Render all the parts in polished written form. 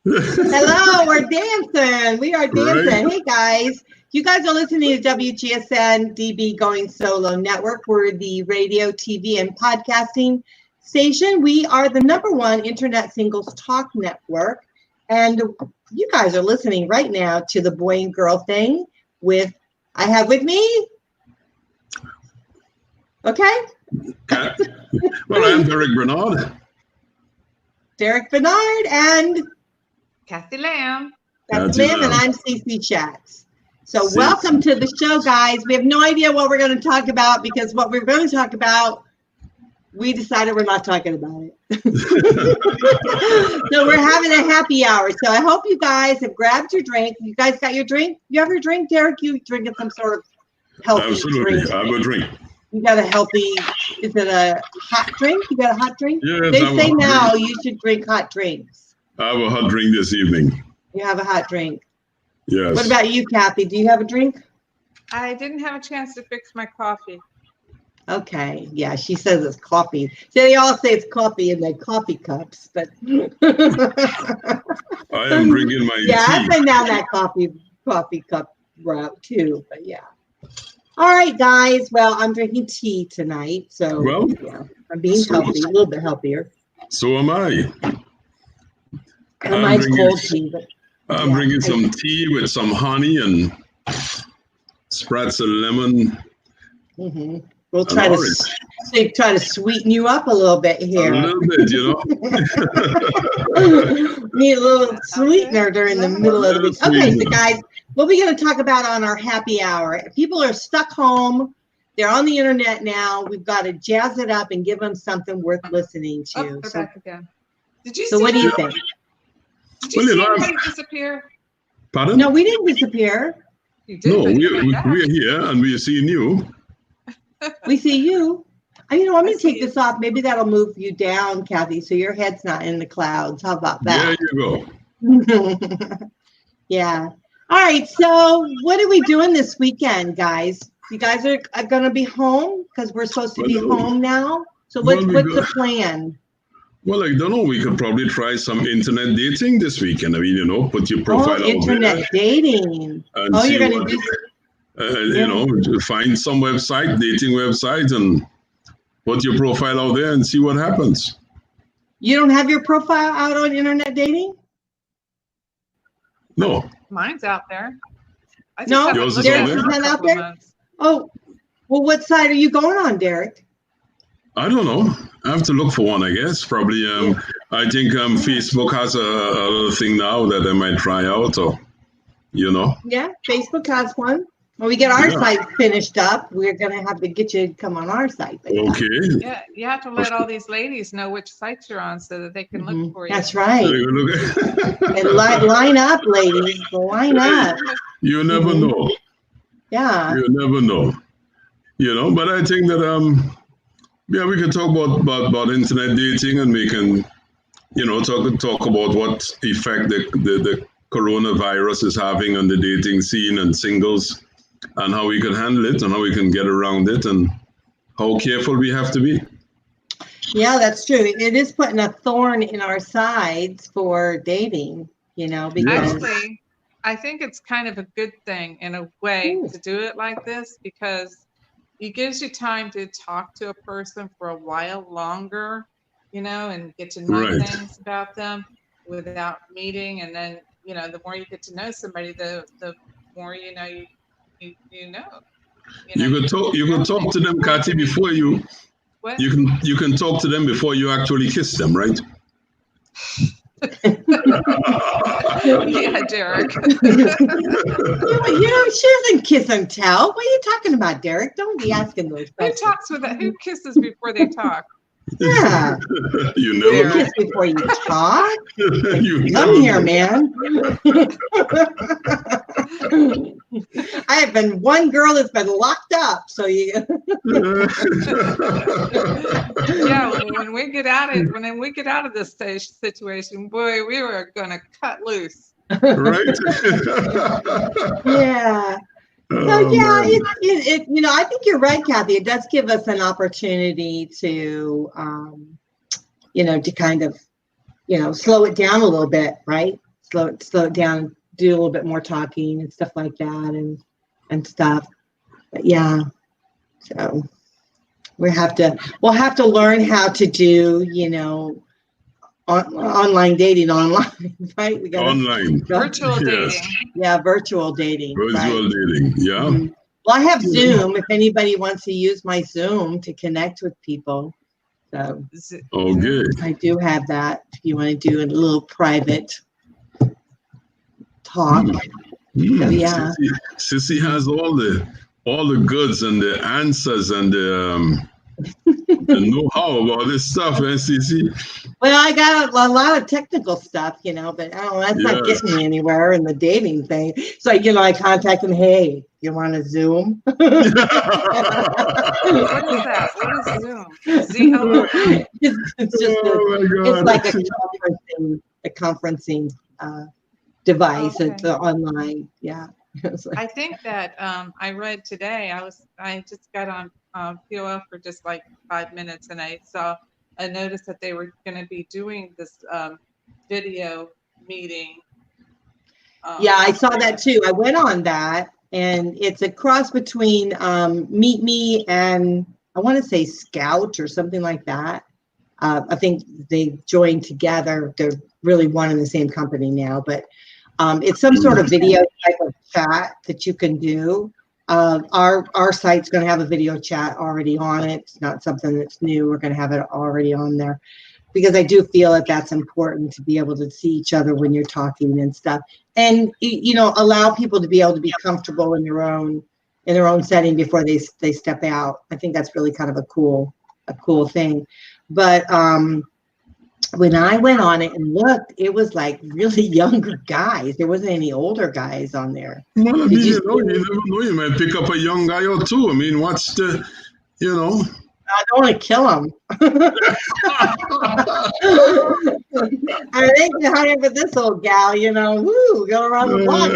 Hello, we're dancing. We are dancing. Right. Hey, guys. You guys are listening to WGSN-DB Going Solo Network. We're the radio, TV, and podcasting station. We are the #1 internet singles talk network. And you guys are listening right now to the boy and girl thing I have with me. Okay. Well, I'm Derek Bernard. Derek Bernard and Kathy Lamb. Kathy Lamb, and I'm Cece Schatz. So welcome to the show, guys. We have no idea what we're going to talk about because what we're going to talk about, we decided we're not talking about it. So we're having a happy hour. So I hope you guys have grabbed your drink. You guys got your drink? You have your drink, Derek? You drinking some sort of healthy drink? I have a drink. You got a healthy, is it a hot drink? You got a hot drink? Yes, they say now you should drink hot drinks. I have a hot drink this evening. You have a hot drink? Yes. What about you, Kathy? Do you have a drink? I didn't have a chance to fix my coffee. Okay. Yeah, she says it's coffee. So they all say it's coffee in their coffee cups, but I am drinking my tea. I've been down that coffee cup route too, but yeah. All right, guys. Well, I'm drinking tea tonight, so yeah, I'm being healthy, a little bit healthier. So am I. Mine's cold tea, but I'm drinking some tea with some honey and sprats of lemon. Mm-hmm. We'll try to sweeten you up a little bit here. A little bit, Need a little sweetener during the middle of the week. Okay, so guys, what are we going to talk about on our happy hour? People are stuck home. They're on the internet now. We've got to jazz it up and give them something worth listening to. Oh, they're back again. Did you so see what do you think? Did you see anybody disappear? Pardon? No, we didn't disappear. You did, no, we're here and we're seeing you. We see you. I'm going to take this off. Maybe that'll move you down, Kathy, so your head's not in the clouds. How about that? There you go. Yeah. All right. So what are we doing this weekend, guys? You guys are going to be home because we're supposed to be home now. So what's the plan? Well, I don't know. We could probably try some internet dating this weekend. I mean, put your profile out internet dating. And you're going to do find some dating website, and put your profile out there and see what happens. You don't have your profile out on internet dating? No. Mine's out there. Yours is not out there? Oh, well, what site are you going on, Derek? I don't know. I have to look for one, I guess. Probably, I think Facebook has a little thing now that I might try out, or, Yeah, Facebook has one. When we get our site finished up, we're going to have to get you to come on our site. Okay. Yeah, you have to let all these ladies know which sites you're on so that they can look for you. That's right. And line up, ladies. Line up. You never know. Yeah. You never know. But I think that, we can talk about internet dating, and we can, talk about what effect the coronavirus is having on the dating scene and singles, and how we can handle it and how we can get around it and how careful we have to be. Yeah, that's true. It is putting a thorn in our sides for dating, because actually, I think it's kind of a good thing in a way to do it like this, because it gives you time to talk to a person for a while longer, and get to know things about them without meeting. And then, the more you get to know somebody, the more you know. You can talk to them, Kathy, before you. What? You can talk to them before you actually kiss them, right? Yeah, Derek. She doesn't kiss and tell. What are you talking about, Derek? Don't be asking those questions. Who kisses before they talk? Yeah. You never kiss before you talk. Come here, man. I have been one girl that's been locked up. So you. Yeah, when we get out of this situation, boy, we were gonna cut loose. Right. Yeah. So yeah, I think you're right, Kathy. It does give us an opportunity to, to kind of, slow it down a little bit, right? slow it down, do a little bit more talking and stuff like that, and stuff. But yeah, so we'll have to learn how to do, online dating online, right? We got online virtual dating. Yeah, virtual dating. Virtual dating, yeah. Mm-hmm. Well, I have Zoom. If anybody wants to use my Zoom to connect with people, so okay. I do have that. If you want to do a little private talk, so yeah. Sissy has all the goods and the answers and the know-how about this stuff, and Sissy. Well, I got a lot of technical stuff, but that's not getting me anywhere in the dating thing. So, I contact them. Hey, you want to Zoom? What is that? What is Zoom? Z-O-O-M? It's just it's like a conferencing device. Okay. It's online. Yeah. I think that I read today. I just got on POF for just like 5 minutes, and I saw a notice that they were going to be doing this video meeting. Yeah, I saw that too. I went on that, and it's a cross between Meet Me and I want to say Scout or something like that. I think they joined together. They're really one and the same company now, but it's some sort of video type of chat that you can do. Our site's going to have a video chat already on it. It's not something that's new. We're going to have it already on there because I do feel that that's important to be able to see each other when you're talking and stuff, and allow people to be able to be comfortable in their own setting before they step out. I think that's really kind of a cool thing. But when I went on it and looked, it was like really younger guys. There wasn't any older guys on there. Well, I mean, you never know. You might pick up a young guy or two. I mean, what's the, I don't want to kill him. I think you're hanging with this old gal, woo, go around the block.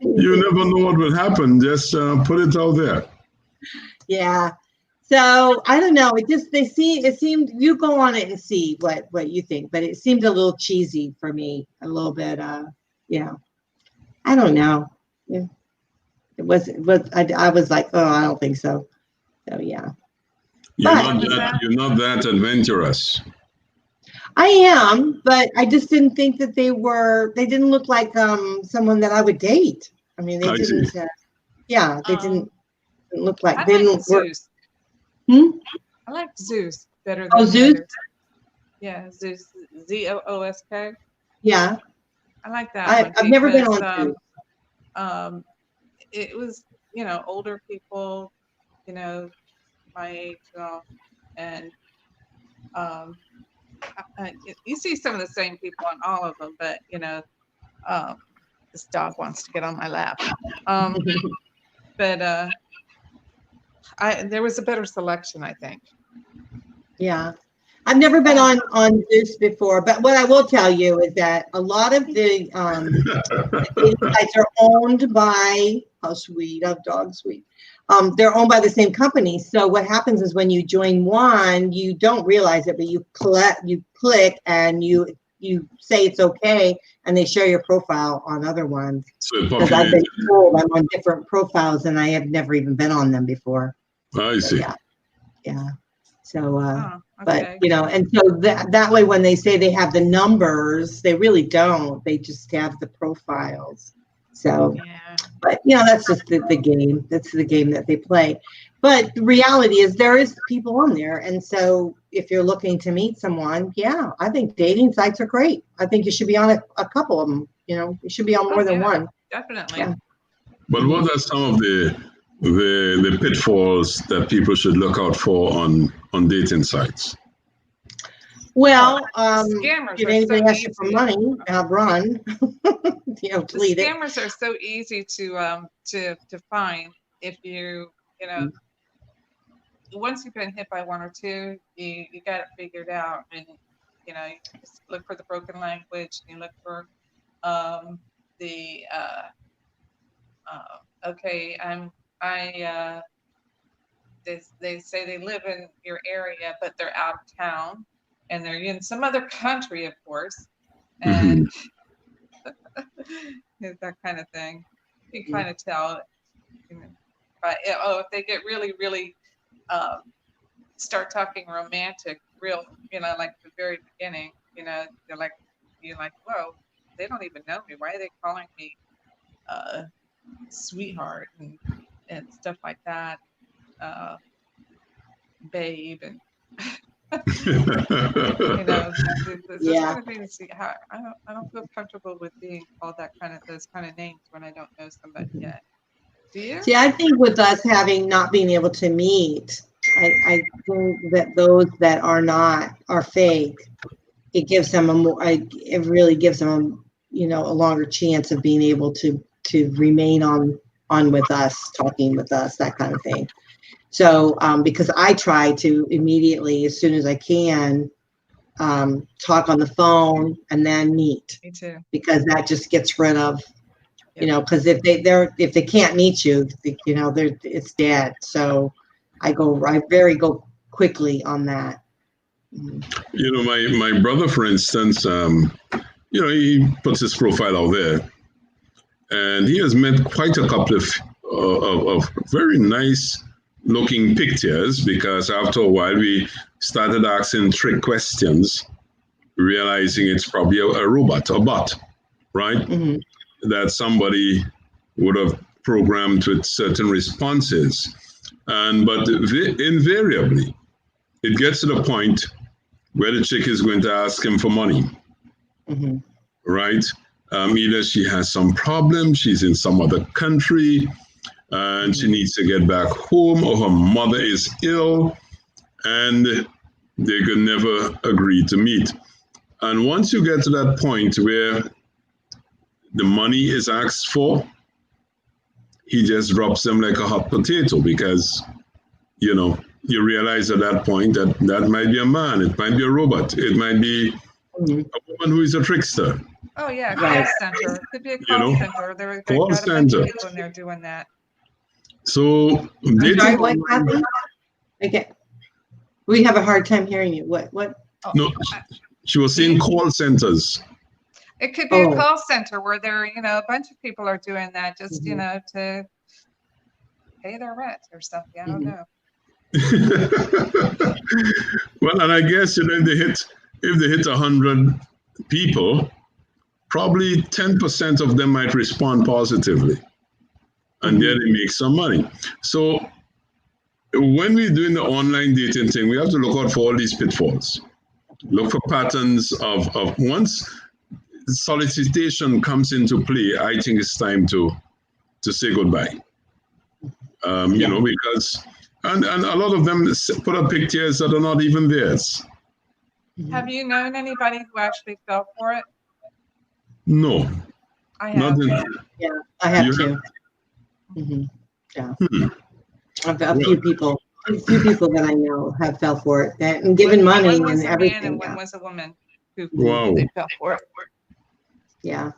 You never know what will happen. Just put it out there. Yeah. So I don't know. It seemed you go on it and see what you think, but it seemed a little cheesy for me, a little bit. I don't know. Yeah. It was. I was like, oh, I don't think so. So yeah. You're not that adventurous. I am, but I just didn't think that they didn't look like someone that I would date. I mean, they didn't. They didn't look like. They didn't work. I like Zeus better than Zeus? others. Yeah, Zeus, Z-O-O-S-K. Yeah. I like that. I've never been on Zeus. It was, older people, my age, and you see some of the same people on all of them, but this dog wants to get on my lap. But there was a better selection, I think. Yeah. I've never been on Zeus before, but what I will tell you is that a lot of the sites are owned by, how sweet, oh, dog sweet. They're owned by the same company. So what happens is when you join one, you don't realize it, but you click and you say it's okay, and they share your profile on other ones. Because I've been told I'm on different profiles and I have never even been on them before. I see. Yeah. So, okay. but and so that way, when they say they have the numbers, they really don't. They just have the profiles. So, but that's just the game. That's the game that they play. But the reality is there is people on there, and so if you're looking to meet someone, I think dating sites are great. I think you should be on a couple of them. You should be on more than one. Definitely. Yeah. But what are some of the pitfalls that people should look out for on dating sites? Well, scammers if anybody asks you for money, run. Delete it. Scammers are so easy to find if you once you've been hit by one or two, you got it figured out, and you just look for the broken language. You look for they say they live in your area, but they're out of town, and they're in some other country, of course. And that kind of thing. You can kind of tell. But if they get really, really start talking romantic, real, like the very beginning, you're like, whoa, they don't even know me. Why are they calling me sweetheart and stuff like that, babe, and those kind of things. I don't feel comfortable with being called those kind of names when I don't know somebody yet. Do you? See, I think with us not being able to meet, I think that those that are fake. It gives them it really gives them a longer chance of being able to remain on with us, talking with us, that kind of thing. So because I try to immediately, as soon as I can, talk on the phone and then meet. Me too. Because that just gets rid of, because if they can't meet you, it's dead. So I go quickly on that. My brother, for instance, he puts his profile out there, and he has met quite a couple of very nice looking pictures, because after a while we started asking trick questions, realizing it's probably a robot, a bot, right? Mm-hmm. That somebody would have programmed with certain responses. But invariably, it gets to the point where the chick is going to ask him for money, mm-hmm. right? Either she has some problem, she's in some other country, and she needs to get back home, or her mother is ill, and they could never agree to meet. And once you get to that point where the money is asked for, he just drops them like a hot potato, because, you realize at that point that might be a man, it might be a robot, it might be a woman who is a trickster. Oh, yeah, call center. It could be a call center. There got a bunch of people in there doing that. So okay, we have a hard time hearing you. What? Oh, no, she was saying call centers. It could be a call center where there, a bunch of people are doing that just, to pay their rent or something. I don't know. Well, and I guess if they hit 100 people, probably 10% of them might respond positively, and then they make some money. So when we're doing the online dating thing, we have to look out for all these pitfalls. Look for patterns of once solicitation comes into play, I think it's time to say goodbye. Because and a lot of them put up pictures that are not even theirs. Have you known anybody who actually fell for it? No. I have. Yeah, I have too. Mm-hmm. Yeah. A few people that I know have fell for it and given money and everything. And one was a woman who they fell for it. Yeah.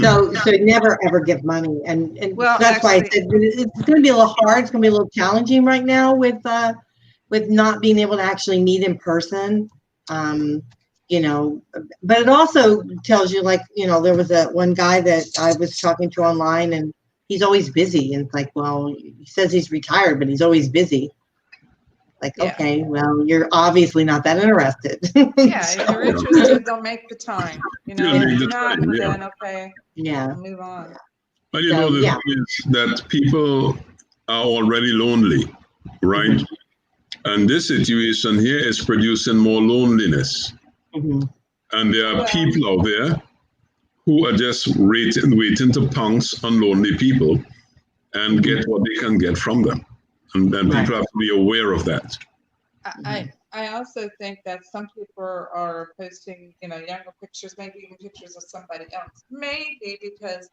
So never ever give money, and that's why I said it's going to be a little hard. It's going to be a little challenging right now with not being able to actually meet in person. But it also tells you, there was one guy that I was talking to online, and he's always busy, and it's like, well, he says he's retired, but he's always busy. Okay, well, you're obviously not that interested. Yeah, if you're interested, they'll make the time. If you're not, then okay, move on. But the thing is that people are already lonely, right? Mm-hmm. And this situation here is producing more loneliness. Mm-hmm. And there are people out there who are just waiting to pounce on lonely people and get what they can get from them. And then people have to be aware of that. I also think that some people are posting, younger pictures, maybe even pictures of somebody else, maybe because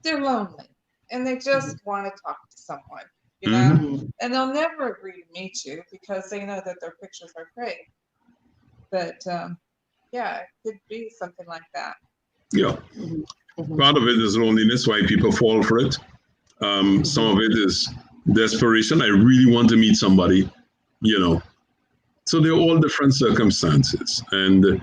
they're lonely and they just want to talk to someone, and they'll never agree to meet you because they know that their pictures are fake. But it could be something like that. Yeah. Part of it is loneliness, why people fall for it. Some of it is desperation. I really want to meet somebody, So they're all different circumstances. And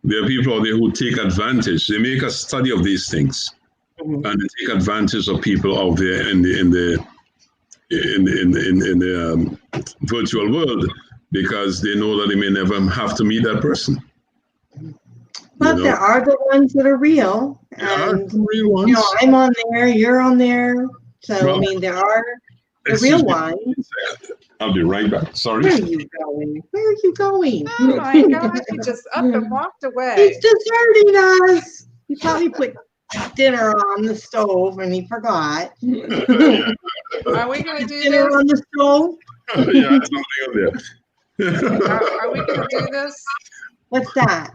there are people out there who take advantage. They make a study of these things. and they take advantage of people out there in the virtual world because they know that they may never have to meet that person. But there are the ones that are real. There are And, some real ones. I'm on there, you're on there. So, well, I mean, there are the real ones. I'll be right back. Sorry. Where are you going? Where are you going? Oh my gosh, he just up and walked away. He's deserting us. He probably put dinner on the stove and he forgot. Are we going to do dinner this? on the stove? Yeah, something on there. Are we going to do this? What's that?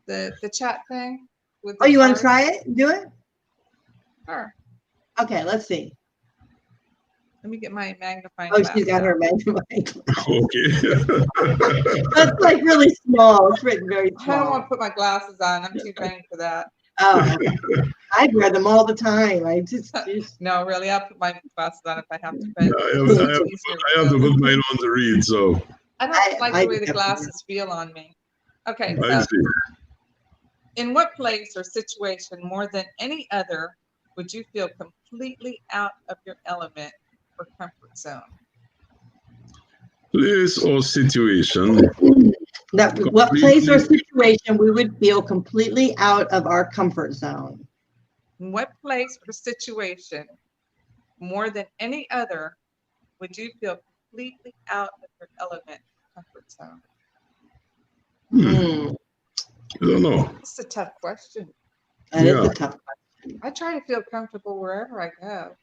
The chat thing? With you want to try it? Do it? Sure. Okay, let's see. Let me get my magnifying glass. She's got her magnifying glass. Okay. That's like really small. It's written very small. I don't want to put my glasses on. I'm too vain for that. Oh, I wear them all the time. I just No, really, I'll put my glasses on if I have to. I have to put mine on to read, so. I don't like the way the glasses feel on me. Okay, I see. In what place or situation more than any other would you feel completely out of your element or comfort zone? Place or situation. What place or situation we would feel completely out of our comfort zone? In what place or situation more than any other would you feel completely out of your element or comfort zone? I don't know. It's a tough question. That is a tough question. I try to feel comfortable wherever I go.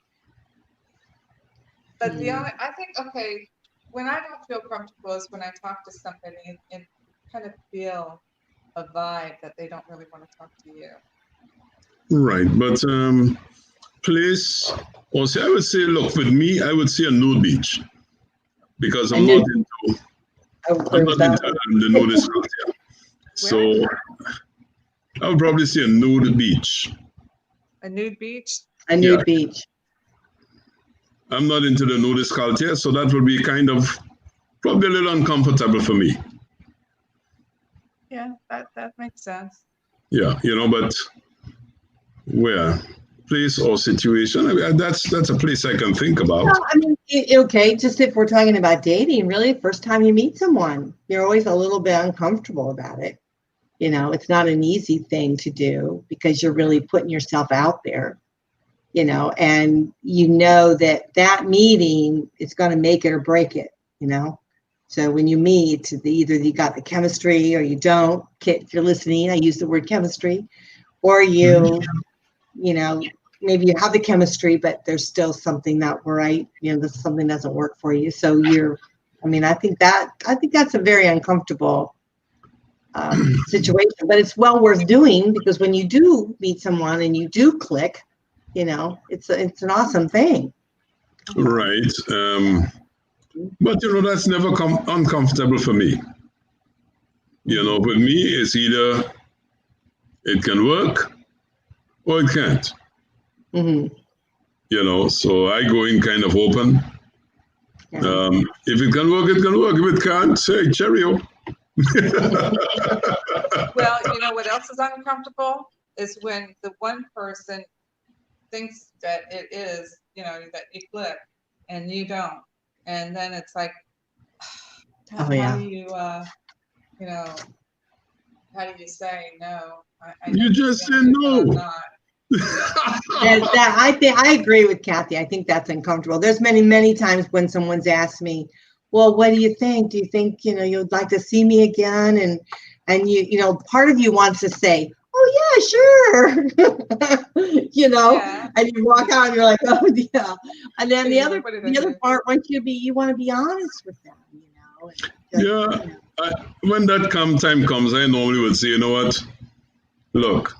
But I think, okay, when I don't feel comfortable is when I talk to somebody and kind of feel a vibe that they don't really want to talk to you. Right, but place, or say, I would say, look, with me, I would say a nude beach because I'm not into the nudist culture. So I would probably say a nude beach. A nude beach? A nude beach. I'm not into the nudist culture, so that would be kind of probably a little uncomfortable for me. Yeah, that makes sense. Yeah, but where? Place or situation? I mean, that's a place I can think about. No, I mean, okay, just if we're talking about dating, really, first time you meet someone, you're always a little bit uncomfortable about it. It's not an easy thing to do because you're really putting yourself out there, and that meeting is going to make it or break it, So when you meet, either you got the chemistry or you don't. If you're listening, I use the word chemistry, or maybe you have the chemistry, but there's still something not right. Something doesn't work for you. So I think that's a very uncomfortable situation, but it's well worth doing because when you do meet someone and you do click, it's an awesome thing. Right. But that's never uncomfortable for me. With me, it's either it can work or it can't. So I go in kind of open. Yeah. If it can work, it can work. If it can't, say cheerio. Well, what else is uncomfortable is when the one person thinks that it is, that you click and you don't. And then it's like, how do you, how do you say no? You just say no. I agree with Kathy. I think that's uncomfortable. There's many times when someone's asked me, well, what do you think? Do you think, you'd like to see me again? And part of you wants to say, oh yeah, sure. And you walk out and you're like, oh yeah. And then the other part wants you want to be honest with them, when that time comes, I normally would say, you know what? Look,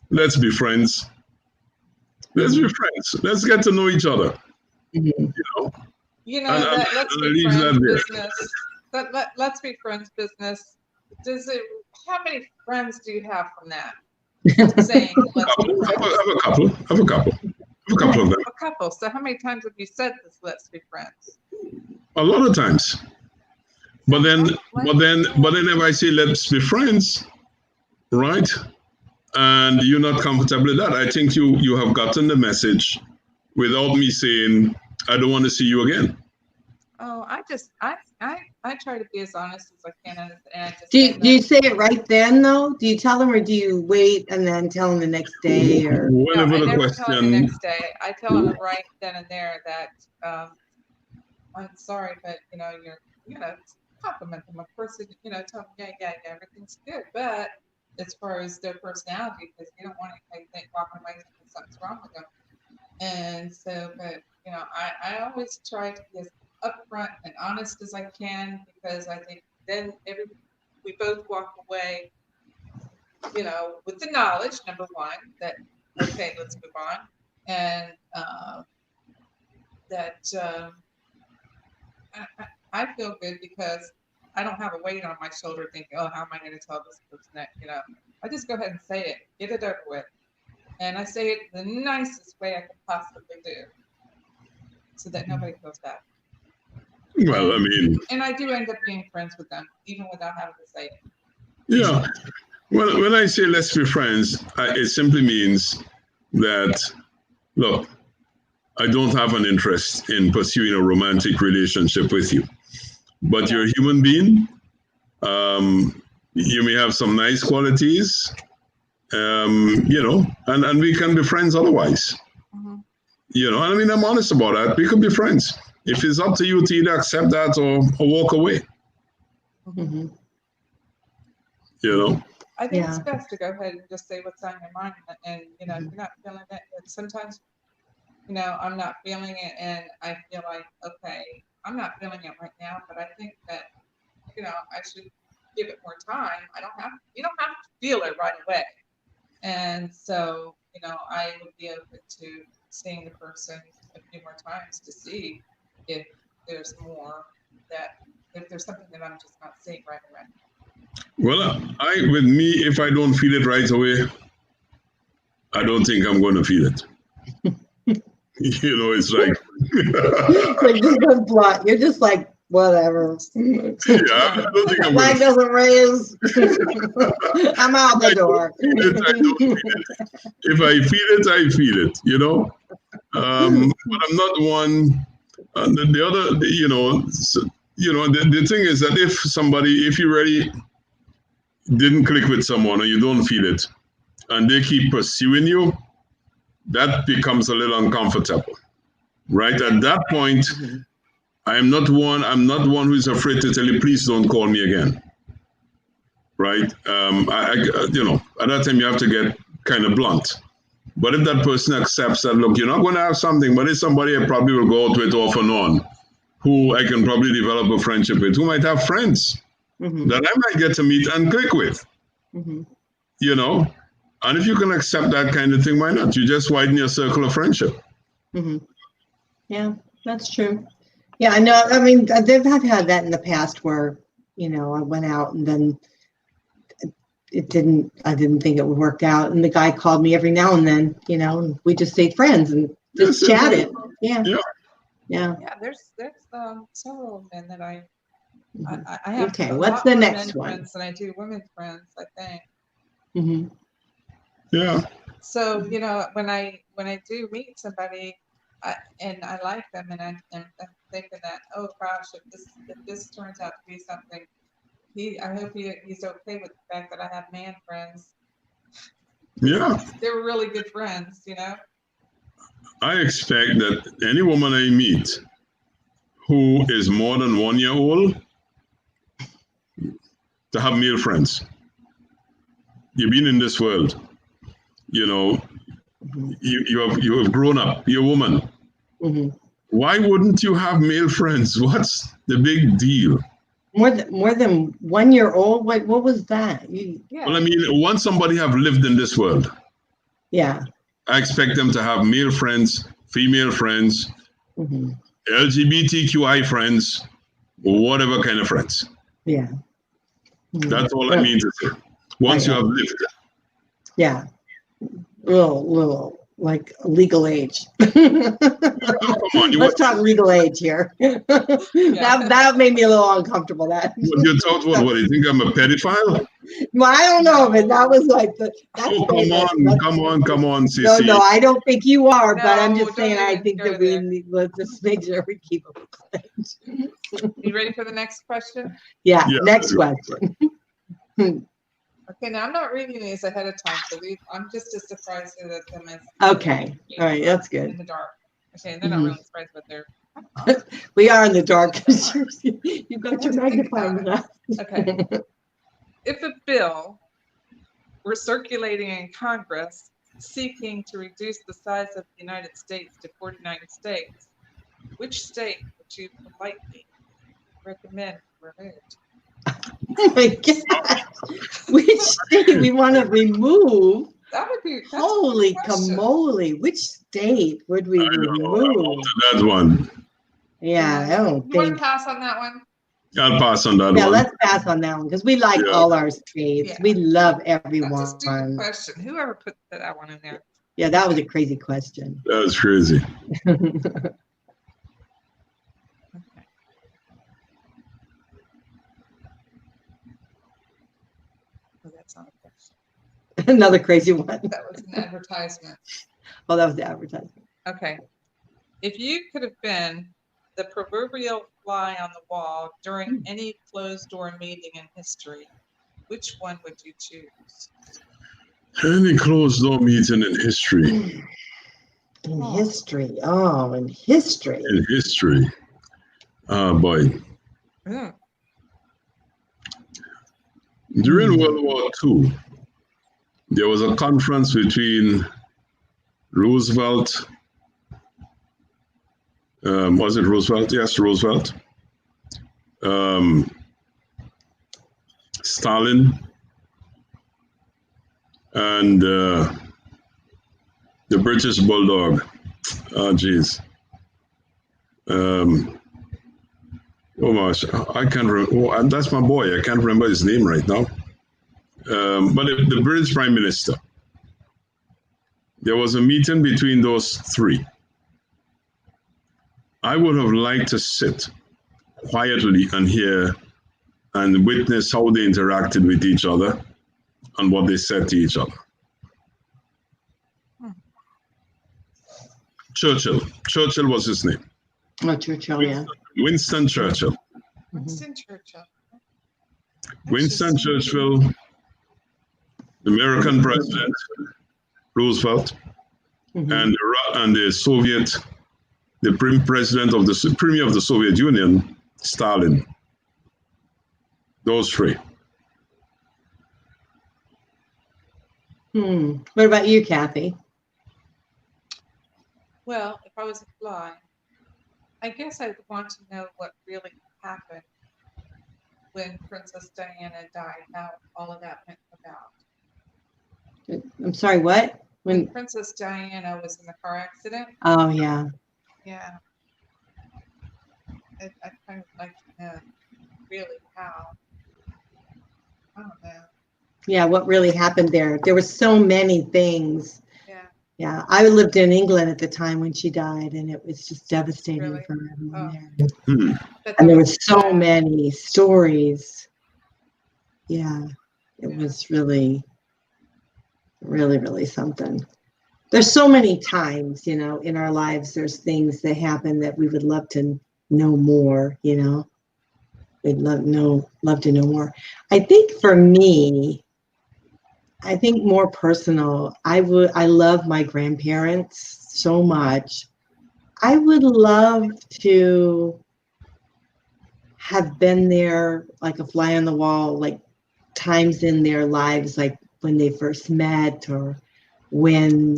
let's be friends. Let's be friends. Let's get to know each other. Let's be friends business. How many friends do you have from that? Saying let's be friends. I have a couple of them. A couple. So how many times have you said this? Let's be friends. A lot of times. But then if I say let's be friends, right? and you're not comfortable with that, I think you have gotten the message without me saying, I don't want to see you again. Oh, I try to be as honest as I can, and I just Do you say it right then though? Do you tell them, or do you wait and then tell them the next day? Or whenever no, I the never question. tell them the next day. I tell them right then and there that I'm sorry, but you're compliment them. Of course, tell them yeah, everything's good, but as far as their personality, because you don't want to think walking away thinking something's wrong with them. And so, but I always try to be as upfront and honest as I can, because I think then we both walk away, with the knowledge, number one, that okay, let's move on, and that I feel good because I don't have a weight on my shoulder thinking, oh, how am I going to tell this person that, I just go ahead and say it, get it over with. And I say it the nicest way I can possibly do, so that nobody feels bad. Well, and I do end up being friends with them, even without having to say it. Yeah. Well, when I say let's be friends, it simply means that, look, I don't have an interest in pursuing a romantic relationship with you, but you're a human being. You may have some nice qualities, and we can be friends otherwise. Mm-hmm. I'm honest about that. We could be friends. If it's up to you to either accept that or walk away. Mm-hmm. I think it's best to go ahead and just say what's on your mind, and if you're not feeling it, sometimes I'm not feeling it, and I feel like, okay, I'm not feeling it right now, but I think that I should give it more time. You don't have to feel it right away, and so I would be open to seeing the person a few more times to see if there's more, if there's something that I'm just not seeing right away. Well, with me, if I don't feel it right away, I don't think I'm going to feel it. It's like just go blunt. You're just like, whatever. Yeah, I don't think I'm flag doesn't raise. I'm out the door. If I feel it, I feel it. But I'm not one. The other, the thing is that if you really didn't click with someone or you don't feel it, and they keep pursuing you, that becomes a little uncomfortable, right? At that point, I'm not one who's afraid to tell you, please don't call me again, right? At that time you have to get kind of blunt. But if that person accepts that, look, you're not going to have something, but it's somebody I probably will go out with off and on, who I can probably develop a friendship with, who might have friends that I might get to meet and click with, And if you can accept that kind of thing, why not? You just widen your circle of friendship. Yeah, that's true. Yeah, I know. I've had that in the past where, I went out and then I didn't think it would work out. And the guy called me every now and then, and we just stayed friends and just chatted. Yeah. There's several men that I have. Okay, what's the next one? Friends than I do women friends, I think. Yeah. So when I do meet somebody, and I like them, and I'm thinking that, oh gosh, if this turns out to be something, I hope he's okay with the fact that I have man friends. Yeah. They were really good friends, I expect that any woman I meet who is more than 1 year old to have male friends. You've been in this world. You have grown up. You're a woman. Why wouldn't you have male friends? What's the big deal? More than 1 year old? What was that? Well, once somebody have lived in this world, I expect them to have male friends, female friends, LGBTQI friends, whatever kind of friends. Yeah. That's all I mean to say. Once you have lived. Yeah. Little like legal age. Let's talk legal age here. That made me a little uncomfortable. That you talked about what? You think I'm a pedophile? Well, I don't know, but that was like the. That's Oh, come on, Cece. No, I don't think you are, but I'm No, just saying. don't I even think go that we there. need, let's just make sure we keep it. You ready for the next question? Yeah. Yeah, Next let's question. Okay, now I'm not reading these ahead of time, so I'm just as surprised at them as Okay. All right. That's in good. the dark. Okay, and they're not really surprised, but they're We are in the dark. You've got your I have to think magnifying about glass. okay. If a bill were circulating in Congress seeking to reduce the size of the United States to 49 states, which state would you politely recommend removed? Oh my God. Which state we want to remove? That would be that's Holy a good question. camole. Which state would we remove? that one. Yeah, I don't You want think. to pass on that one? I'll pass on that Yeah, one. let's pass on that one because we like Yeah. all our states. Yeah. We love That's everyone. a stupid question. Whoever put that one in there? Yeah, that was a crazy question. That's crazy. Okay. Oh, that's not a question. Another crazy one. That was an advertisement. Oh, that was the advertisement. Okay. If you could have been the proverbial fly on the wall during any closed door meeting in history, which one would you choose? Any closed door meeting in history? In history. Oh, in history. In history. Oh, boy. Mm. During World War II, there was a conference between Roosevelt. Was it Roosevelt? Yes, Roosevelt. Stalin and the British Bulldog. Oh, geez. Oh gosh, I can't remember. Oh, that's my boy. I can't remember his name right now. But the British Prime Minister. There was a meeting between those three. I would have liked to sit quietly and hear and witness how they interacted with each other and what they said to each other. Churchill. Churchill was his name. Oh, Churchill, yeah. Winston Churchill. Winston Churchill. Winston Churchill, the American president, Roosevelt, and the Soviet, the president of the premier of the Soviet Union, Stalin. Those three. What about you, Kathy? Well, if I was a fly, I guess I'd want to know what really happened when Princess Diana died, how all of that went about. I'm sorry, what? When Princess Diana was in the car accident? Oh, yeah. Yeah. I'd kind of like to know really how. I don't know. Yeah, what really happened there? There were so many things. Yeah. Yeah, I lived in England at the time when she died, and it was just devastating Really? for everyone Oh. there. And there were so many stories. Yeah, it was really, really, really something. There's so many times, you know, in our lives, there's things that happen that we would love to know more, you know. We'd love to know more. I think for me, I think more personal, I love my grandparents so much. I would love to have been there like a fly on the wall, like times in their lives, like when they first met or when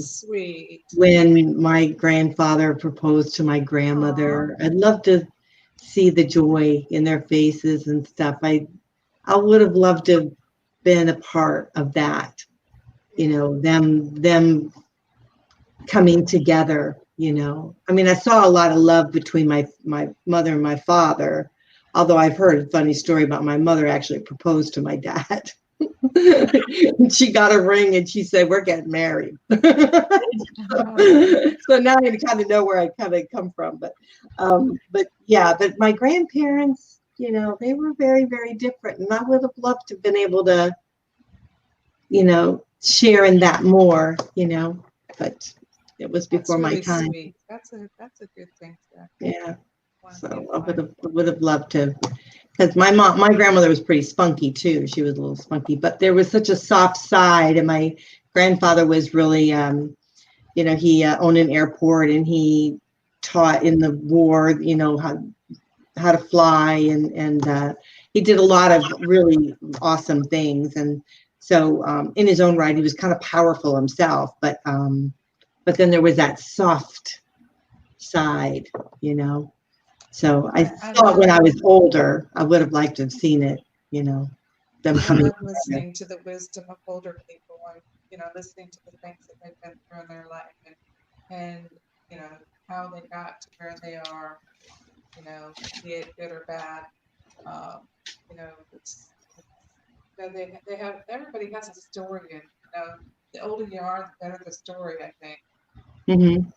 my grandfather proposed to my grandmother. I'd love to see the joy in their faces and stuff. I would have loved to have been a part of that, you know, them coming together, you know. I mean, I saw a lot of love between my mother and my father, although I've heard a funny story about my mother actually proposed to my dad. She got a ring and she said, "We're getting married." So now I kind of know where I kind of come from, but my grandparents, you know, they were very, very different, and I would have loved to have been able to sharing that more, but it was before That's my really time. sweet. That's a good thing to Yeah. want to So be I alive. would have loved to, because my grandmother was pretty spunky too. She was a little spunky, but there was such a soft side. And my grandfather was really, he owned an airport, and he taught in the war, how to fly, and he did a lot of really awesome things. And so in his own right, he was kind of powerful himself, but then there was that soft side, So I thought when I was older, I would have liked to have seen it, them I coming love together. listening to the wisdom of older people, and listening to the things that they've been through in their life, and how they got to where they are, be it good or bad. They have, everybody has a story, and the older you are, the better the story, I think. Mm-hmm.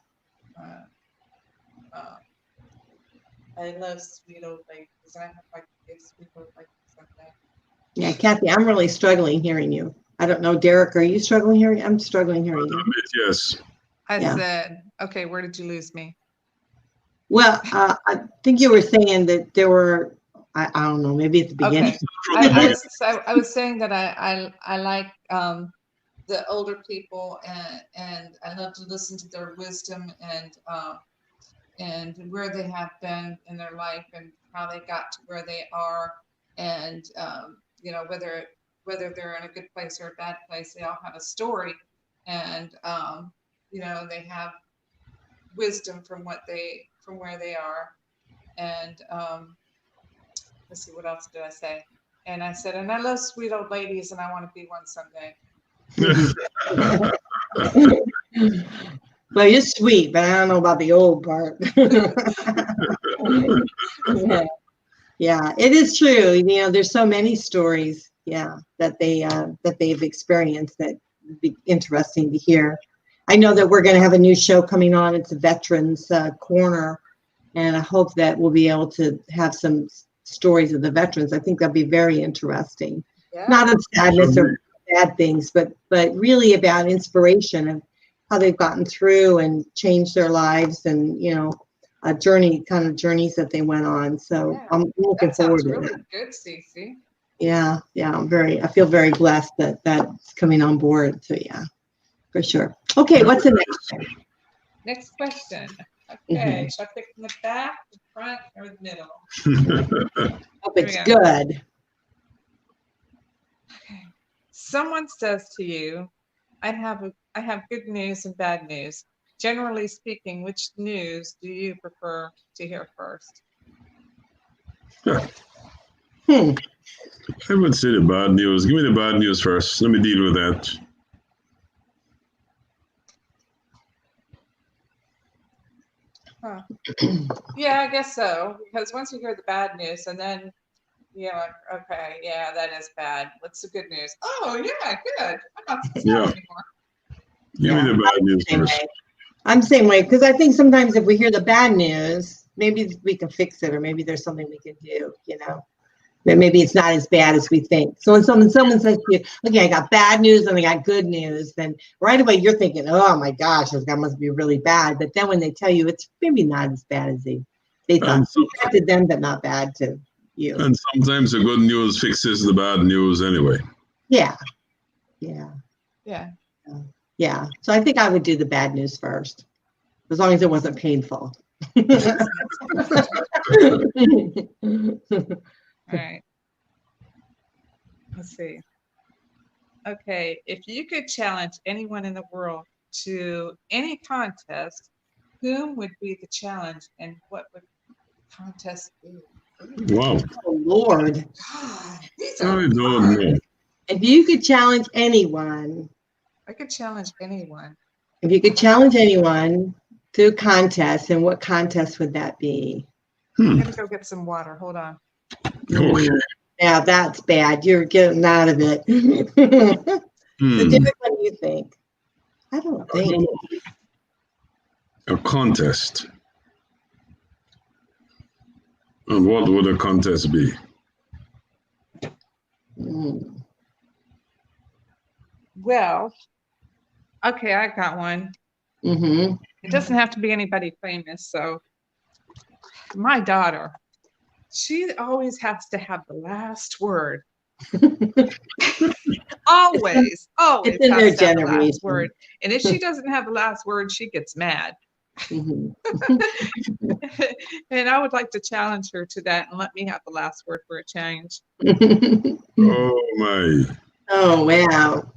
I love sweet old ladies, and I hope I can be a sweet old lady someday. Yeah, Kathy, I'm really struggling hearing you. I don't know, Derek, are you struggling hearing? I'm struggling hearing you. Yes. I said, okay, where did you lose me? Well, I think you were saying that there were, I don't know, maybe at the beginning. Okay. I was saying that I like the older people, and I love to listen to their wisdom, and where they have been in their life, and how they got to where they are, and whether they're in a good place or a bad place, they all have a story, and they have wisdom from where they are, and let's see, what else did I say? And I said, and I love sweet old ladies, and I want to be one someday. Well, you're sweet, but I don't know about the old part. Yeah, it is true. There's so many stories, that they've experienced that would be interesting to hear. I know that we're going to have a new show coming on. It's a Veterans Corner, and I hope that we'll be able to have some stories of the veterans. I think that'd be very interesting. Yeah. Not of sadness or bad things, but really about inspiration of how they've gotten through and changed their lives, and journeys that they went on. So I'm looking forward to really that. Good, Cece. Yeah, I feel very blessed that that's coming on board. So yeah, for sure. Okay, what's the next one? Next question. Okay, should I pick from the back, the front, or the middle? Hope it's good. Okay. Someone says to you, I have good news and bad news. Generally speaking, which news do you prefer to hear first? I would say the bad news. Give me the bad news first. Let me deal with that. Huh. Yeah, I guess so. Because once you hear the bad news, and then okay, yeah, that is bad. What's the good news? Oh, yeah, good. I'm not sad anymore. Give me the bad news first. I'm the same way, because I think sometimes if we hear the bad news, maybe we can fix it, or maybe there's something we can do, that maybe it's not as bad as we think. So when someone says to you, okay, I got bad news and I got good news, then right away you're thinking, oh my gosh, that must be really bad. But then when they tell you it's maybe not as bad as they thought. It affected them, but not bad to you. And sometimes the good news fixes the bad news anyway. Yeah. So I think I would do the bad news first, as long as it wasn't painful. All right. Let's see. Okay, if you could challenge anyone in the world to any contest, whom would be the challenge, and what would the contest be? Wow. Oh, Lord. God, I don't know. If you could challenge anyone. I could challenge anyone. If you could challenge anyone to a contest, and what contest would that be? I'm going to go get some water. Hold on. Okay. Yeah, that's bad. You're getting out of it. So, Derek, what do you think? I don't think. A contest. And what would a contest be? Well, okay, I got one. Mm-hmm. It doesn't have to be anybody famous. So my daughter, she always has to have the last word. Always It's in their has to have the last generation. word. And if she doesn't have the last word, she gets mad. Mm-hmm. And I would like to challenge her to that and let me have the last word for a change. Oh my. Oh, wow.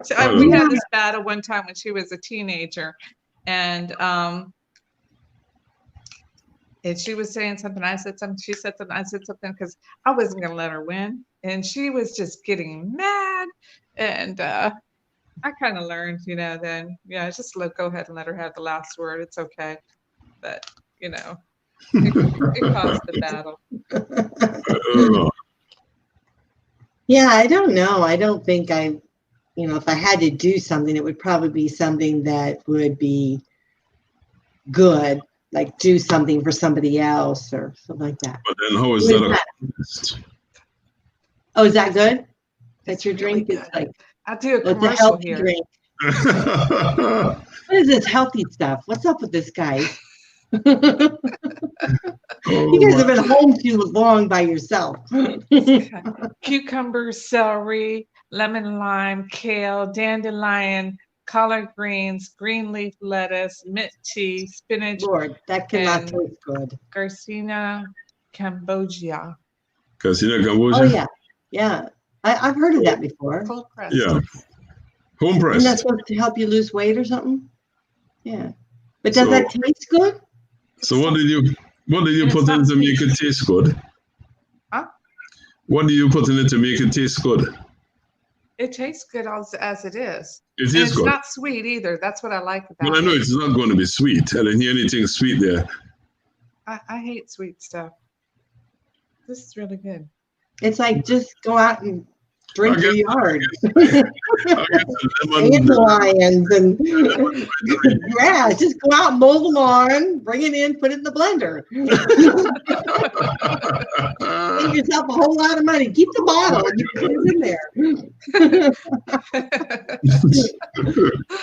So we had this battle one time when she was a teenager, and she was saying something, I said something, she said something, I said something, because I wasn't going to let her win. And she was just getting mad. And I kind of learned, then, just go ahead and let her have the last word. It's okay. But, it caused the battle. Yeah, I don't know. I don't think if I had to do something, it would probably be something that would be good, like do something for somebody else or something like that. But then how is that? Oh, is that good? That's your really drink? Good. It's like, I'll do a it's a commercial healthy here. drink. What is this healthy stuff? What's up with this guy? You guys have been home too long by yourself. Cucumber, celery, lemon, lime, kale, dandelion, collard greens, green leaf lettuce, mint tea, spinach. Lord, that cannot taste good. Garcinia Cambogia. Garcinia Cambogia? Oh, yeah. Yeah. I've heard of that before. Cold pressed. Yeah. Home pressed. Isn't that supposed to help you lose weight or something? Yeah. But does that taste good? So what did you put in to make it taste good? Huh? What do you put in it to make it taste good? It tastes good as it is. It is it's good. Not sweet either. That's what I like about it. Well, I know it's not going to be sweet. I didn't hear anything sweet there. I hate sweet stuff. This is really good. It's like just go out and drink your yard. Dandelions and yeah, just go out and mow the lawn, bring it in, put it in the blender. Save yourself a whole lot of money. Keep the bottle and you put it in there.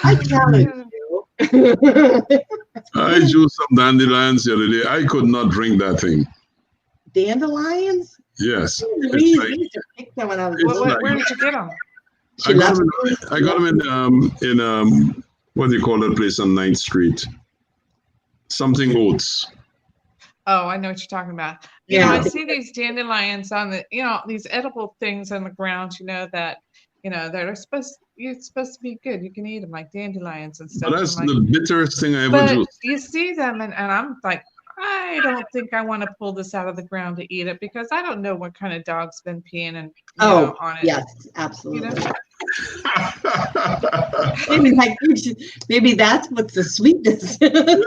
I challenge you. I juiced some dandelions the other day. I could not drink that thing. Dandelions? Yes. We used to pick them when I was little. Where did you get them? I got them in what do you call that place on 9th Street? Something Oats. Oh, I know what you're talking about. I see these dandelions on these edible things on the ground, that that are supposed to be good. You can eat them like dandelions and stuff. But that's the bitterest thing I ever juiced. You see them and I'm like, I don't think I want to pull this out of the ground to eat it because I don't know what kind of dog's been peeing and on it. Yes, absolutely. Maybe that's what's the sweetness. That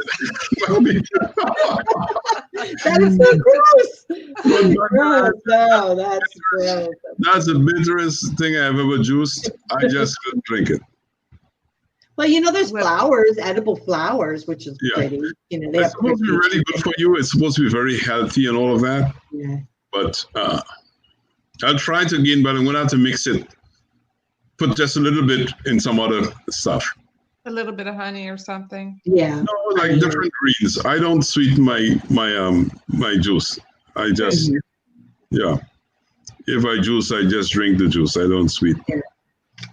is so gross. No, that's gross. That's the bitterest thing I've ever juiced. I just couldn't drink it. Well, there's flowers, edible flowers, which is pretty. It's supposed to be really good for you. It's supposed to be very healthy and all of that. Yeah. But I'll try to again, but I'm going to have to mix it. Put just a little bit in some other stuff. A little bit of honey or something. Yeah. No, like different greens. I don't sweeten my juice. I just if I juice, I just drink the juice. I don't sweeten. Yeah.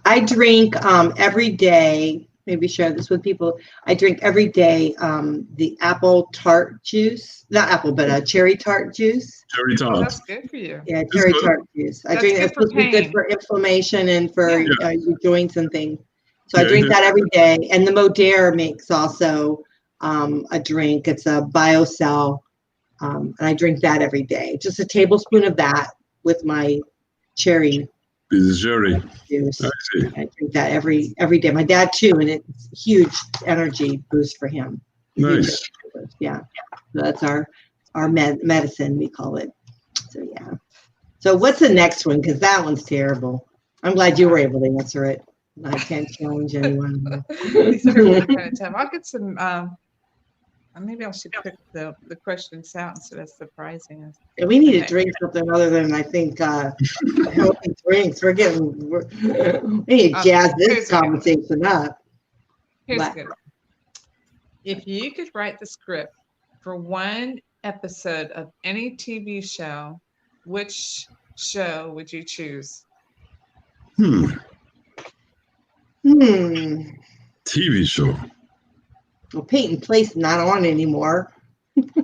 I drink every day. Maybe share this with people. I drink every day the apple tart juice. Not apple, but cherry tart juice. Cherry tart. Oh, that's good for you. Yeah, cherry tart juice. I drink it's supposed to be good for inflammation and for your joints and things. So I drink that every day. And the Modere makes also a drink. It's a BioCell. And I drink that every day. Just a tablespoon of that with my cherry juice. I see. I drink that every day. My dad too, and it's a huge energy boost for him. Nice. Yeah. So that's our medicine, we call it. So yeah. So what's the next one? Because that one's terrible. I'm glad you were able to answer it. I can't challenge anyone. These are really kind of tough. I'll get some Maybe I should pick the questions out instead of surprising us. Yeah, we need to drink something other than, I think, healthy drinks. We need to jazz this conversation up. Here's good. If you could write the script for one episode of any TV show, which show would you choose? TV show. Well, Peyton Place not on anymore. They took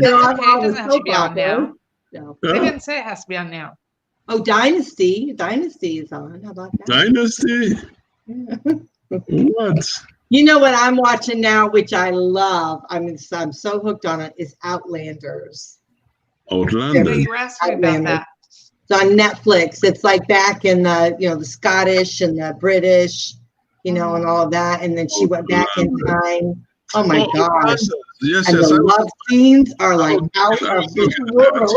it off. It doesn't have to be on now. No. They didn't say it has to be on now. Oh, Dynasty. Dynasty is on. How about that? Dynasty? What? You know what I'm watching now, which I love. I'm so hooked on it, is Outlanders. Outlanders? You were asking about that. It's on Netflix. It's like back in the, the Scottish and the British, and all of that. And then she went back in time. Oh my gosh. Yes, and the love scenes are like out of this world.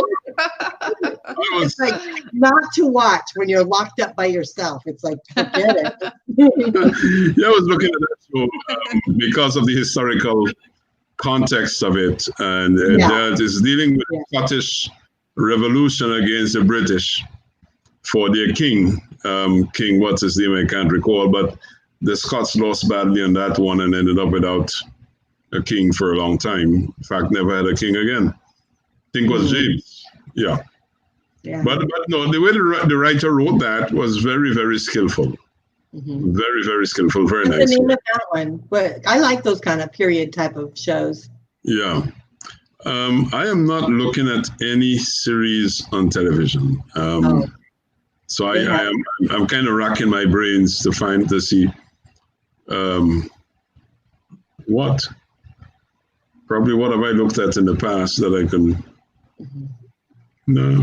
It's like not to watch when you're locked up by yourself. It's like, forget it. Yeah, I was looking at that show because of the historical context of it. And it's dealing with the Scottish Revolution against the British for their king. King, what's his name? I can't recall. But the Scots lost badly on that one and ended up without a king for a long time. In fact, never had a king again. I think it was James. Yeah. But no, the way the writer wrote that was very, very skillful. Very, very skillful. Very nice. What's the name of that one? But I like those kind of period type of shows. Yeah. I am not looking at any series on television. So I'm kind of racking my brains to see what have I looked at in the past that I can no.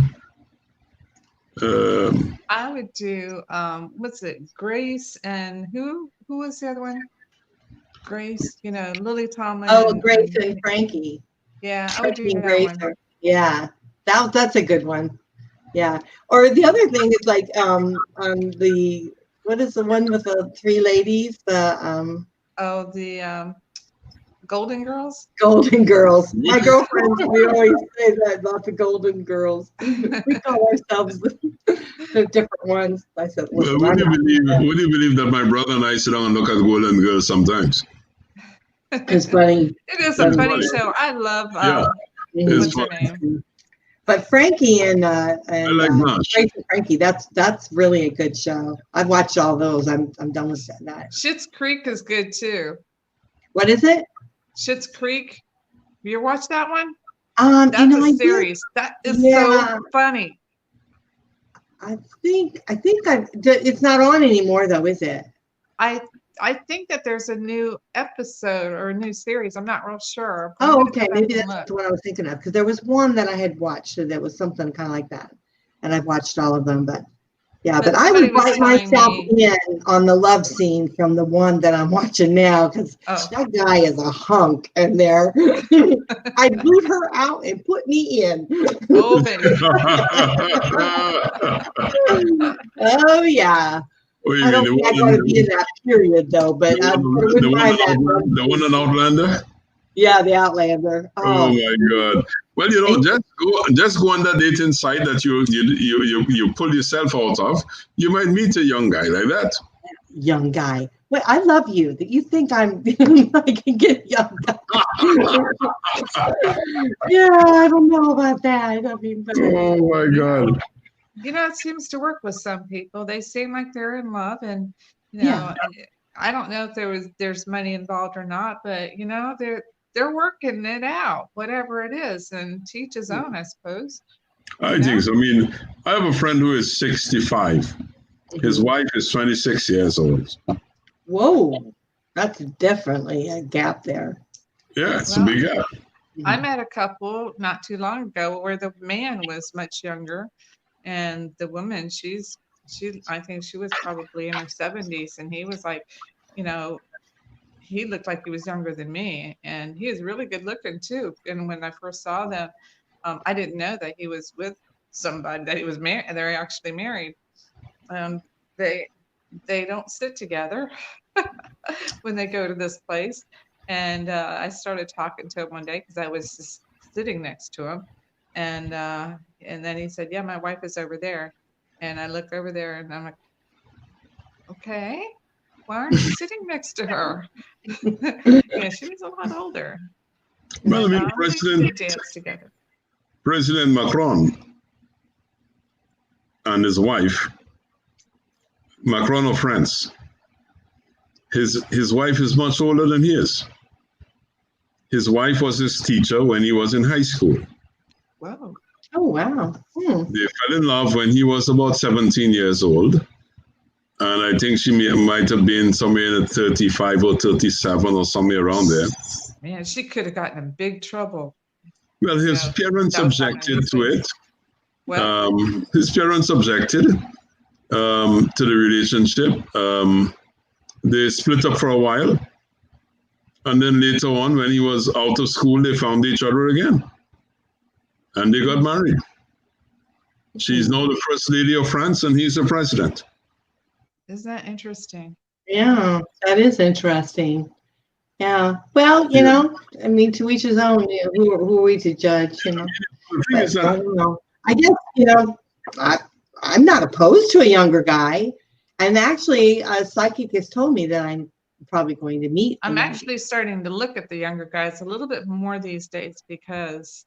I would do what's it? Grace and who was the other one? Grace, Lily Tomlin. Oh, Grace and Frankie. Yeah, I would do that Grace one. That's a good one. Yeah. Or the other thing is like what is the one with the three ladies? The Golden Girls? Golden Girls. My girlfriends, we always say that about the Golden Girls. We call ourselves the different ones. I said, would you believe that my brother and I sit down and look at Golden Girls sometimes? It's funny. It is a funny show. I love what's her name? But Frankie and I like Grace and Frankie, that's really a good show. I've watched all those. I'm done with that. Schitt's Creek is good too. What is it? Schitt's Creek. Have you watched that one? That's a series. That is so funny. I think it's not on anymore though, is it? I think that there's a new episode or a new series. I'm not real sure. Oh, okay. Maybe that's what I was thinking of, because there was one that I had watched that was something kind of like that, and I've watched all of them. But but I would bite myself in on the love scene from the one that I'm watching now, because that guy is a hunk in there. I'd boot her out and put me in. Oh, baby. Oh yeah. I don't think I want to be in that period though, but I wouldn't mind that. The one in Outlander? Yeah, the Outlander. Oh my God. Well, just go on that dating site that you pull yourself out of. You might meet a young guy like that. Young guy. Wait, I love you. That you think I can get young guy. Yeah, I don't know about that. I mean, oh my God. It seems to work with some people. They seem like they're in love, and I don't know if there's money involved or not, but they're working it out, whatever it is, and to each his own, I suppose. I think so. I mean, I have a friend who is 65. His wife is 26 years old. Whoa, that's definitely a gap there. Yeah, it's a big gap. I met a couple not too long ago where the man was much younger. And the woman, I think she was probably in her 70s, and he was like, he looked like he was younger than me, and he was really good looking too. And when I first saw them, I didn't know that he was with somebody, that he was married. They're actually married. They don't sit together. when they go to this place. And I started talking to him one day because I was just sitting next to him. And then he said, yeah, my wife is over there. And I look over there and I'm like, okay, why aren't you sitting next to her? Yeah, she was a lot older. Well, I mean, we danced together. President Macron and his wife, Macron of France, his wife is much older than he is. His wife was his teacher when he was in high school. Wow. Oh, wow. They fell in love when he was about 17 years old. And I think she might have been somewhere in 35 or 37 or somewhere around there. Man, she could have gotten in big trouble. Well, his parents objected to it. Well, his parents objected to the relationship. They split up for a while. And then later on, when he was out of school, they found each other again. And they got married. She's now the first lady of France, and he's the president. Isn't that interesting? Yeah, that is interesting. Yeah. Well, you know, I mean, to each his own. You know, who are we to judge? You know. But, I don't know. I guess, you know, I'm not opposed to a younger guy. And actually, a psychic has told me that I'm probably going to meet. I'm actually starting to look at the younger guys a little bit more these days because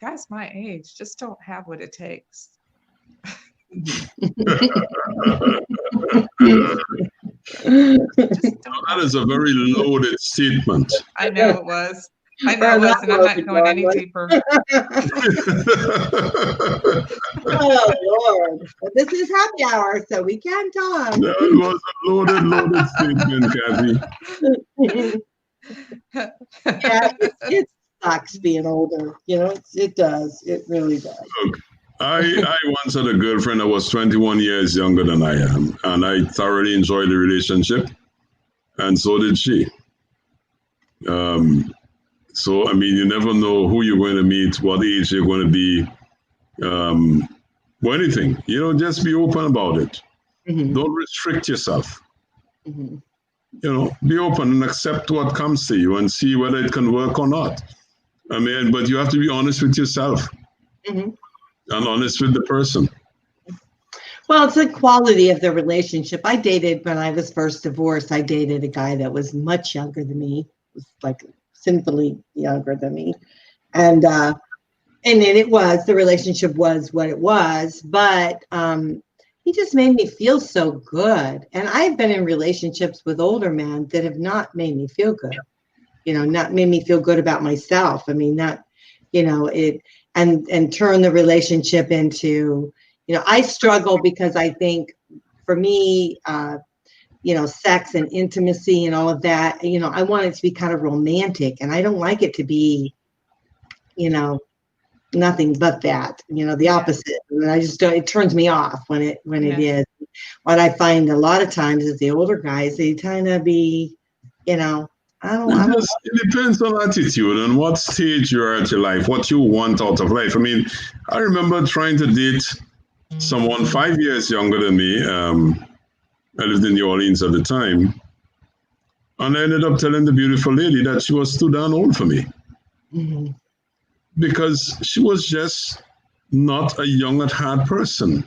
guys my age just don't have what it takes. That is a very loaded statement. I know it was. I know it was, and I'm not going any deeper. Oh, Lord. But this is happy hour, so we can talk. That was a loaded statement, Kathy. Yeah, it sucks being older. You know, it does. It really does. Look, I once had a girlfriend that was 21 years younger than I am, and I thoroughly enjoyed the relationship, and so did she. So, I mean, you never know who you're going to meet, what age you're going to be, or anything. You know, just be open about it. Mm-hmm. Don't restrict yourself. Mm-hmm. You know, be open and accept what comes to you and see whether it can work or not. I mean, but you have to be honest with yourself. Mm-hmm. And honest with the person. Well, it's the quality of the relationship. I dated, when I was first divorced, I dated a guy that was much younger than me. It was like sinfully younger than me. And then the relationship was what it was, but he just made me feel so good. And I've been in relationships with older men that have not made me feel good, you know, not made me feel good about myself. I mean, not, you know, it, and turn the relationship into, you know, I struggle because I think for me, you know, sex and intimacy and all of that, you know, I want it to be kind of romantic, and I don't like it to be, you know, nothing but that, you know, the opposite. And I just don't, it turns me off when it is. What I find a lot of times is the older guys, they kind of be, you know, it depends on attitude and what stage you're at your life, what you want out of life. I mean, I remember trying to date someone 5 years younger than me. I lived in New Orleans at the time. And I ended up telling the beautiful lady that she was too darn old for me. Mm-hmm. Because she was just not a young at heart person.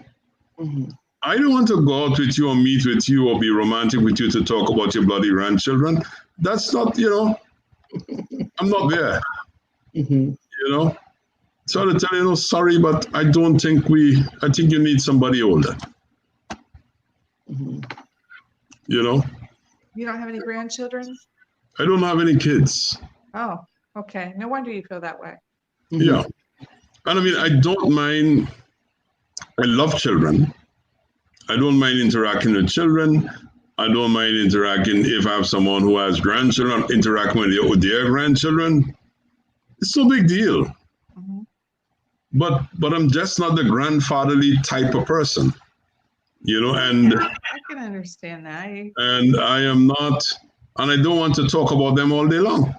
Mm-hmm. I don't want to go out with you or meet with you or be romantic with you to talk about your bloody grandchildren. That's not, you know, I'm not there. Mm-hmm. You know? So to tell you, no, sorry, but I don't think I think you need somebody older. Mm-hmm. You know? You don't have any grandchildren? I don't have any kids. Oh, okay. No wonder you feel that way. Mm-hmm. Yeah. And I mean, I don't mind, I love children. I don't mind interacting with children. I don't mind interacting if I have someone who has grandchildren, interacting with their grandchildren. It's no big deal. Mm-hmm. But I'm just not the grandfatherly type of person, you know, and I can understand that. And I am not, and I don't want to talk about them all day long.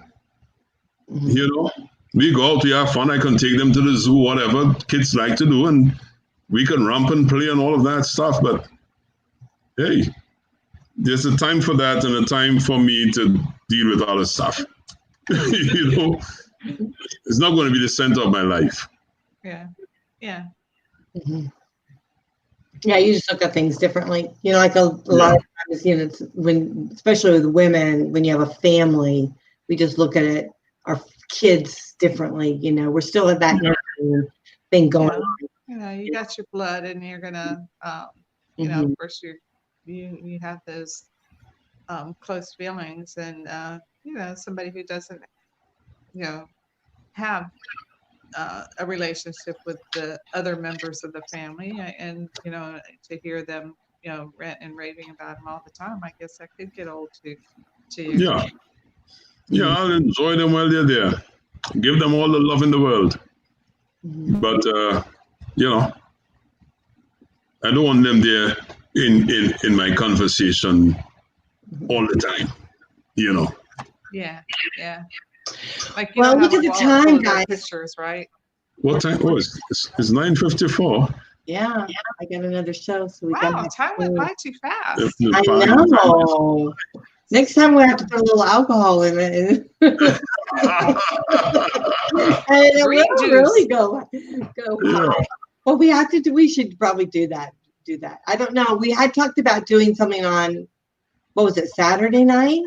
Mm-hmm. You know, we go out, we have fun. I can take them to the zoo, whatever kids like to do, and we can romp and play and all of that stuff. But hey, there's a time for that and a time for me to deal with other stuff. You know, it's not going to be the center of my life. Yeah. Yeah. Mm-hmm. Yeah, you just look at things differently. You know, like a lot of times, you know, it's when, especially with women, when you have a family, we just look at it, our kids differently. You know, we're still at that thing going on. You know, you got your blood, and you're gonna, you know, of course, you have those close feelings, and you know, somebody who doesn't, you know, have a relationship with the other members of the family, and you know, to hear them, you know, rant and raving about them all the time, I guess that could get old to you. Yeah. Yeah, I'll enjoy them while they're there. Give them all the love in the world. But you know, I don't want them there in my conversation all the time. You know. Yeah. Like, you well, know, look at the time, guys. Pictures, right? What time? Oh, it's 9:54. Yeah, I got another show, so we wow, time went by too fast. I know. Next time we have to put a little alcohol in it, and it will really go high. Well, we have to do. We should probably do that. I don't know. We had talked about doing something on, what was it, Saturday night?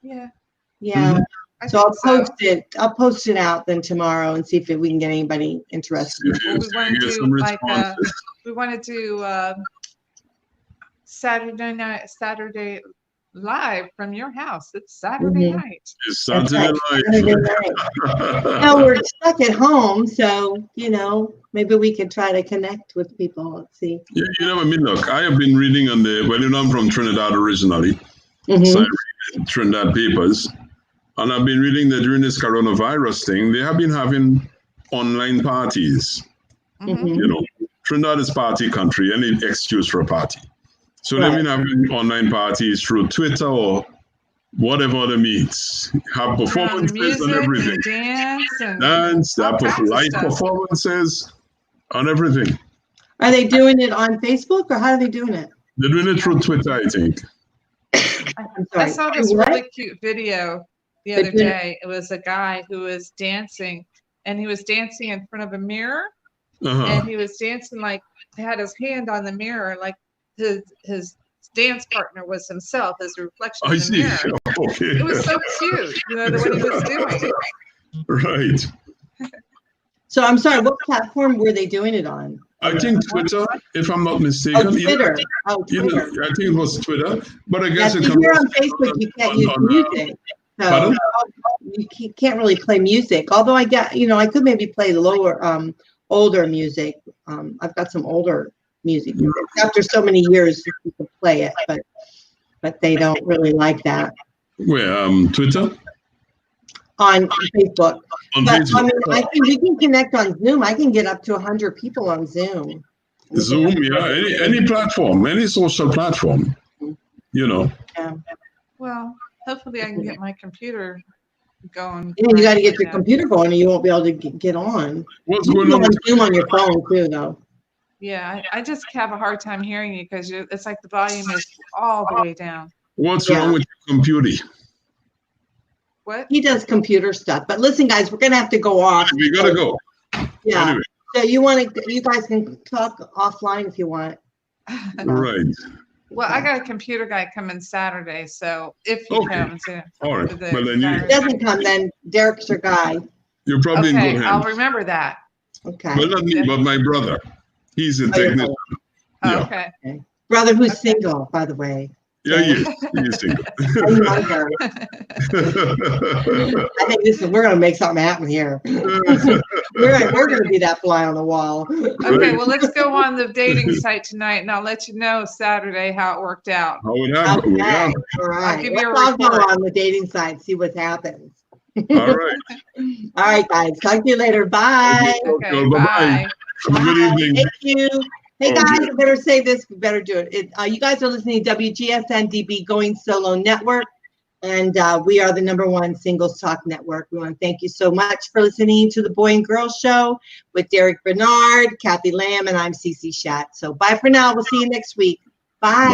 Yeah. Yeah. So I'll post it out then tomorrow and see if we can get anybody interested. Well, we want to do like we want to do Saturday live from your house. It's Saturday night. It's Saturday night. Now we're stuck at home, so you know, maybe we could try to connect with people. Let's see. Yeah, you know, I mean, look, I have been reading on well, you know, I'm from Trinidad originally, so I read Trinidad papers. And I've been reading that during this coronavirus thing, they have been having online parties. You know, Trinidad is party country, any excuse for a party. So they've been having online parties through Twitter or whatever other means. Have performances and everything. Dance, live performances and everything. Are they doing it on Facebook, or how are they doing it? They're doing it through Twitter, I think. I saw this really cute video the other day. It was a guy who was dancing, and he was dancing in front of a mirror, and he was dancing like he had his hand on the mirror, like his dance partner was himself as a reflection in the mirror. Okay. It was so cute, you know, what he was doing. Right. So I'm sorry, what platform were they doing it on? I think Twitter, if I'm not mistaken. Oh, Twitter. Twitter. I think it was Twitter, but I guess if you're on Facebook, you can't use music. So you can't really play music. Although I could maybe play older music. I've got some older music. After so many years, you can play it, but they don't really like that. Where? Twitter? On Facebook. Facebook. I mean, I think we can connect on Zoom. I can get up to 100 people on Zoom. Zoom, yeah. Any platform, any social platform. You know. Yeah. Well, hopefully I can get my computer going. Yeah, you got to get your computer going, or you won't be able to get on. What's going on? Zoom on your phone too, though. Yeah, I just have a hard time hearing you because it's like the volume is all the way down. What's wrong with your computer? What? He does computer stuff. But listen, guys, we're gonna have to go off. We gotta go. Yeah. Anyway. So you guys can talk offline if you want. Right. Well, I got a computer guy coming Saturday, so if he comes, all right. Well, then if he doesn't come, then Derek's your guy. You're probably in good hands. I'll remember that. Okay. Well, not me, but my brother. He's a technician. Yeah. Okay. Brother who's single, by the way. Yeah, he is single. I think we're going to make something happen here. we're going to be that fly on the wall. Okay, well, let's go on the dating site tonight, and I'll let you know Saturday how it worked out. How it happened. Okay. Yeah. All right. I'll go on the dating site, see what happens. All right. All right, guys. Talk to you later. Bye. Okay, bye. Good evening. Thank you. Hey guys, I better say this. We better do it. You guys are listening to WGSN-DB Going Solo Network, and we are the #1 singles talk network. We want to thank you so much for listening to the Boy and Girl Show with Derek Bernard, Kathy Lamb, and I'm Cece Schatt. So bye for now. We'll see you next week. Bye.